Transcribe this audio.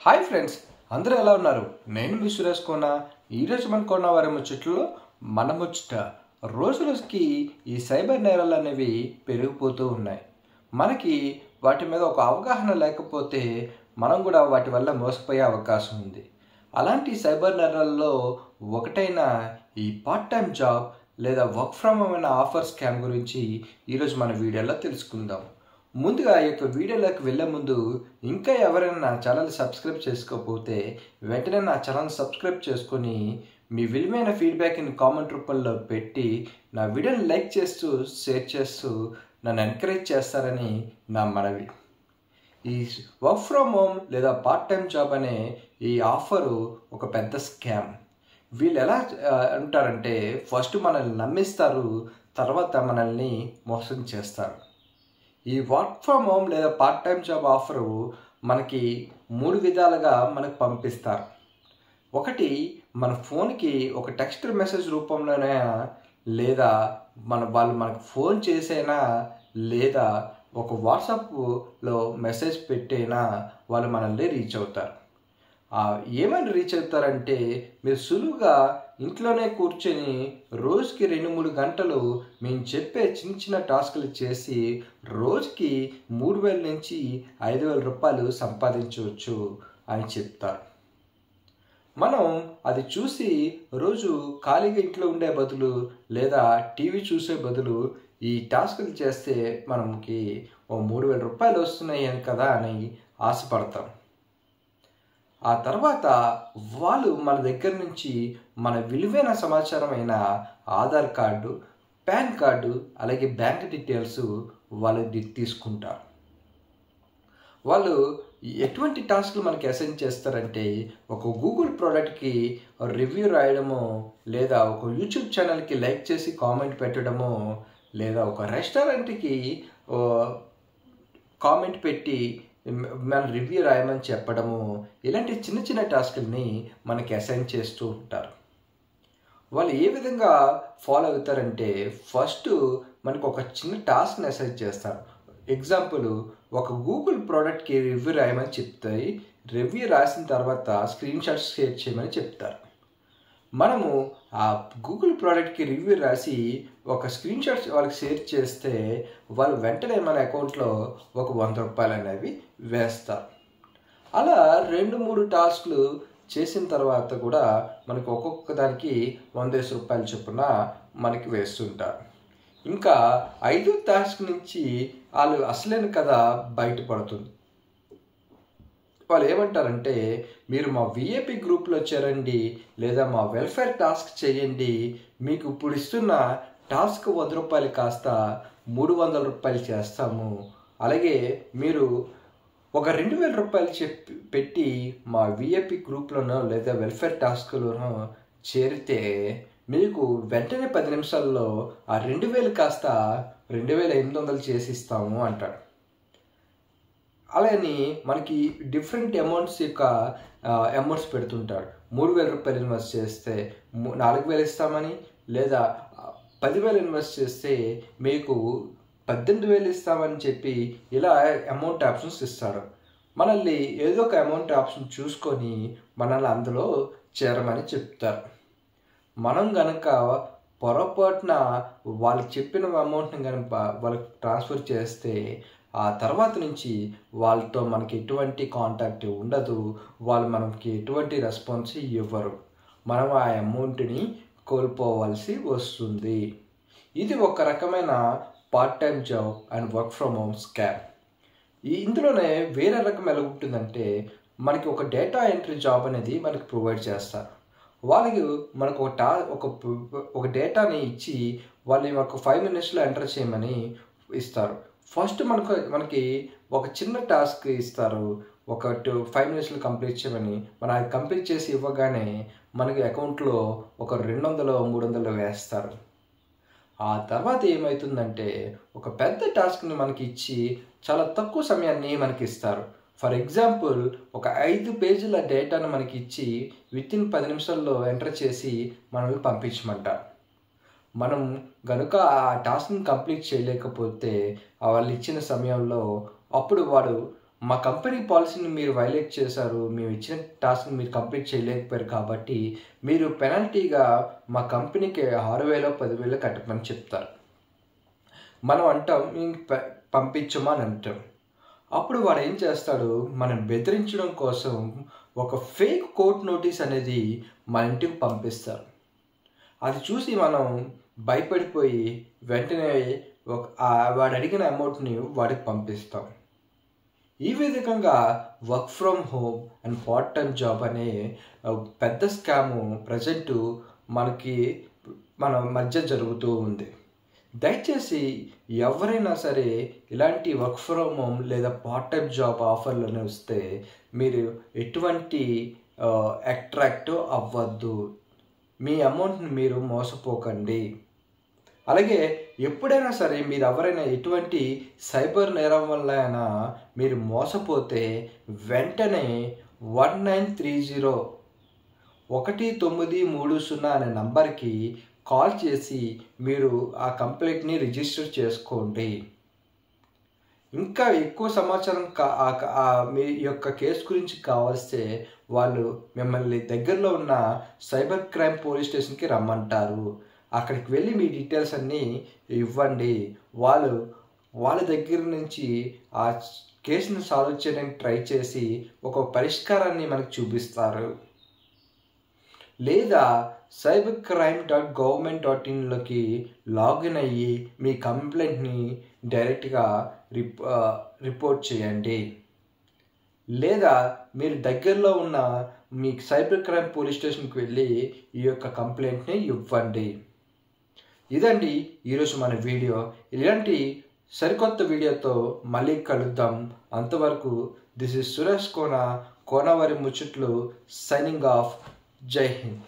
Hi friends, అందరూ ఎలా ఉన్నారు? నేను మీ సురేష్ కోన. ఈరోజు మన కోన వారి ముచ్చట్లో మన ముచ్చట. రోజు రోజుకి ఈ సైబర్ నేరాలు అనేవి పెరిగిపోతూ ఉన్నాయి. మనకి వాటి మీద ఒక అవగాహన లేకపోతే మనం కూడా వాటి వల్ల మోసపోయే అవకాశం ఉంది. అలాంటి సైబర్ నేరాల్లో ఒకటైన ఈ పార్ట్ టైం జాబ్ లేదా వర్క్ ఫ్రమ్ హోమ్ అనే ఆఫర్ స్కామ్ గురించి ఈరోజు మన వీడియోలో తెలుసుకుందాం. ముందుగా ఈ యొక్క వీడియోలోకి వెళ్ళే ముందు ఇంకా ఎవరైనా నా ఛానల్ సబ్స్క్రైబ్ చేసుకోకపోతే వెంటనే నా ఛానల్ సబ్స్క్రైబ్ చేసుకొని మీ విలువైన ఫీడ్బ్యాక్ని కామెంట్ రూపంలో పెట్టి నా వీడియోని లైక్ చేస్తూ షేర్ చేస్తూ నన్ను ఎంకరేజ్ చేస్తారని నా మనవి. ఈ వర్క్ ఫ్రమ్ హోమ్ లేదా పార్ట్ టైం జాబ్ అనే ఈ ఆఫరు ఒక పెద్ద స్కామ్. వీళ్ళు ఎలా అంటారంటే ఫస్ట్ మనల్ని నమ్మిస్తారు, తర్వాత మనల్ని మోసం చేస్తారు. ఈ వర్క్ ఫ్రమ్ హోమ్ లేదా పార్ట్ టైం జాబ్ ఆఫరు మనకి 3 విధాలుగా మనకు పంపిస్తారు. ఒకటి, మన ఫోన్కి ఒక టెక్స్ట్ మెసేజ్ రూపంలోనే, లేదా వాళ్ళు మనకు ఫోన్ చేసైనా, లేదా ఒక వాట్సాప్లో మెసేజ్ పెట్టైనా వాళ్ళు మనల్ని రీచ్ అవుతారు. ఏమైనా రీచ్ అవుతారంటే మీరు సులువుగా ఇంట్లోనే కూర్చొని రోజుకి 2-3 గంటలు మేము చెప్పే చిన్న చిన్న టాస్కులు చేసి రోజుకి 3,000 నుంచి 5,000 రూపాయలు సంపాదించవచ్చు అని చెప్తారు. మనం అది చూసి రోజు ఖాళీగా ఇంట్లో ఉండే బదులు లేదా టీవీ చూసే బదులు ఈ టాస్కులు చేస్తే మనకి 3,000 రూపాయలు వస్తున్నాయి అని కదా అని ఆశపడతాం. ఆ తర్వాత వాళ్ళు మన దగ్గర నుంచి మన విలువైన సమాచారం అయిన ఆధార్ కార్డు, పాన్ కార్డు, అలాగే బ్యాంక్ డీటెయిల్స్ వాళ్ళు తీసుకుంటారు. వాళ్ళు ఎటువంటి టాస్క్లు మనకి అసైన్ చేస్తారంటే ఒక గూగుల్ ప్రోడక్ట్కి రివ్యూ రాయడము, లేదా ఒక యూట్యూబ్ ఛానల్కి లైక్ చేసి కామెంట్ పెట్టడము, లేదా ఒక రెస్టారెంట్కి కామెంట్ పెట్టి మన రివ్యూ రాయమని చెప్పడము, ఇలాంటి చిన్న చిన్న టాస్కుల్ని మనకి అసైన్ చేస్తూ ఉంటారు. వాళ్ళు ఏ విధంగా ఫాలో అవుతారంటే ఫస్ట్ మనకు ఒక చిన్న టాస్క్ని అసైన్ చేస్తారు. ఎగ్జాంపుల్, ఒక గూగుల్ ప్రోడక్ట్కి రివ్యూ రాయమని చెప్తాయి. రివ్యూ రాసిన తర్వాత స్క్రీన్ షాట్స్ షేర్ చేయమని చెప్తారు. మనము ఆ గూగుల్ ప్రోడక్ట్కి రివ్యూ రాసి ఒక స్క్రీన్ షాట్స్ వాళ్ళకి షేర్ చేస్తే వాళ్ళు వెంటనే మన అకౌంట్లో ఒక 100 రూపాయలు అనేవి వేస్తారు. అలా 2-3 టాస్క్లు చేసిన తర్వాత కూడా మనకు ఒక్కొక్క దానికి 100 రూపాయలు చొప్పున మనకి వేస్తుంటారు. ఇంకా 5వ టాస్క్ నుంచి వాళ్ళు అసలైన కథ బయటపడుతుంది. వాళ్ళు ఏమంటారంటే మీరు మా విఐపి గ్రూప్లో చేరండి, లేదా మా వెల్ఫేర్ టాస్క్ చేయండి, మీకు ఇప్పుడు ఇస్తున్న టాస్క్ 100 రూపాయలు కాస్త 300 రూపాయలు చేస్తాము. అలాగే మీరు ఒక 2,000 రూపాయలు పెట్టి మా విఐపి గ్రూప్లోనో లేదా వెల్ఫేర్ టాస్క్లోనో చేరితే మీకు వెంటనే 10 నిమిషాల్లో ఆ 2,000 కాస్త 2,800 చేసి ఇస్తాము అంటాడు. అలాని మనకి డిఫరెంట్ అమౌంట్స్ యొక్క అమౌంట్స్ పెడుతుంటాడు. 3,000 రూపాయలు ఇన్వెస్ట్ చేస్తే 4,000 ఇస్తామని, లేదా 10,000 ఇన్వెస్ట్ చేస్తే మీకు 18,000 ఇస్తామని చెప్పి ఇలా అమౌంట్ ఆప్షన్స్ ఇస్తాడు. మనల్ని ఏదో ఒక అమౌంట్ ఆప్షన్ చూసుకొని మనల్ని అందులో చేరమని చెప్తారు. మనం కనుక పొరపాటున వాళ్ళు చెప్పిన అమౌంట్ని కనుక వాళ్ళకి ట్రాన్స్ఫర్ చేస్తే ఆ తర్వాత నుంచి వాళ్ళతో మనకి ఎటువంటి కాంటాక్ట్ ఉండదు. వాళ్ళు మనకి ఎటువంటి రెస్పాన్స్ ఇవ్వరు. మనం ఆ అమౌంట్ని కోల్పోవాల్సి వస్తుంది. ఇది ఒక రకమైన part time job and work from home scam. ఇందులోనే వేరే రకం ఎలా ఉంటుందంటే మనకి ఒక డేటా ఎంట్రీ జాబ్ అనేది మనకి ప్రొవైడ్ చేస్తారు. వాళ్ళకి మనకు ఒక డేటాని ఇచ్చి వాళ్ళని ఒక 5 మినిట్స్లో ఎంటర్ చేయమని ఇస్తారు. ఫస్ట్ మనకి ఒక చిన్న టాస్క్ ఇస్తారు, ఒక 5 మినిట్స్లో కంప్లీట్ చేయమని. మనం అది కంప్లీట్ చేసి ఇవ్వగానే మనకి అకౌంట్లో ఒక 200-300 వేస్తారు. ఆ తర్వాత ఏమవుతుందంటే ఒక పెద్ద టాస్క్ని మనకి ఇచ్చి చాలా తక్కువ సమయాన్ని మనకి ఇస్తారు. ఫర్ ఎగ్జాంపుల్, ఒక 5 పేజీల డేటాను మనకి ఇచ్చి వితిన్ 10 నిమిషాల్లో ఎంటర్ చేసి మనల్ని పంపించమంటారు. మనం కనుక ఆ టాస్క్ని కంప్లీట్ చేయలేకపోతే వాళ్ళు ఇచ్చిన సమయంలో అప్పుడు వాడు మా కంపెనీ పాలసీని మీరు వైలేట్ చేశారు, మేము ఇచ్చిన టాస్క్ని మీరు కంప్లీట్ చేయలేకపోయారు కాబట్టి మీరు పెనల్టీగా మా కంపెనీకి 6,000 10,000 కట్టమని చెప్తారు. మనం అంటాం పంపించమా అని అంటాం. అప్పుడు వాడు ఏం చేస్తాడు, మనం బెదిరించడం కోసం ఒక ఫేక్ కోర్ట్ నోటీస్ అనేది మన ఇంటికి పంపిస్తారు. అది చూసి మనం భయపడిపోయి వెంటనే వాడు అడిగిన అమౌంట్ని వాడికి పంపిస్తాం. ఈ విధంగా work from home and part time job అనే పెద్ద స్కాము ప్రజెంట్ మన మధ్య జరుగుతూ ఉంది. దయచేసి ఎవరైనా సరే ఇలాంటి వర్క్ ఫ్రమ్ హోమ్ లేదా పార్ట్ టైం జాబ్ ఆఫర్లను వస్తే మీరు ఎటువంటి అట్రాక్ట్ అవ్వద్దు. మీ అమౌంట్ని మీరు మోసపోకండి. అలాగే ఎప్పుడైనా సరే మీరు ఎవరైనా ఎటువంటి సైబర్ నేరం వల్ల అయినా మీరు మోసపోతే వెంటనే 1930 అనే నంబర్కి కాల్ చేసి మీరు ఆ కంప్లైంట్ని రిజిస్టర్ చేసుకోండి. ఇంకా ఎక్కువ సమాచారం మీ యొక్క కేసు గురించి కావాల్స్తే వాళ్ళు మిమ్మల్ని దగ్గరలో ఉన్న సైబర్ క్రైమ్ పోలీస్ స్టేషన్కి రమ్మంటారు. అక్కడికి వెళ్ళి మీ డీటెయిల్స్ అన్నీ ఇవ్వండి. వాళ్ళ దగ్గర నుంచి ఆ కేసును సాల్వ్ చేయడానికి ట్రై చేసి ఒక పరిష్కారాన్ని మనకు చూపిస్తారు. లేదా cybercrime.government.in లాగిన్ అయ్యి మీ కంప్లైంట్ని డైరెక్ట్గా రిపోర్ట్ చేయండి. లేదా మీరు దగ్గరలో ఉన్న మీ సైబర్ క్రైమ్ పోలీస్ స్టేషన్కి వెళ్ళి ఈ యొక్క కంప్లైంట్ని ఇవ్వండి. ఇదండి ఈరోజు మన వీడియో. ఇలాంటి సరికొత్త వీడియోతో మళ్ళీ కలుద్దాం. అంతవరకు దిస్ ఇస్ సురేష్ కోనవారి ముచ్చట్లు సైనింగ్ ఆఫ్. జై హింద్.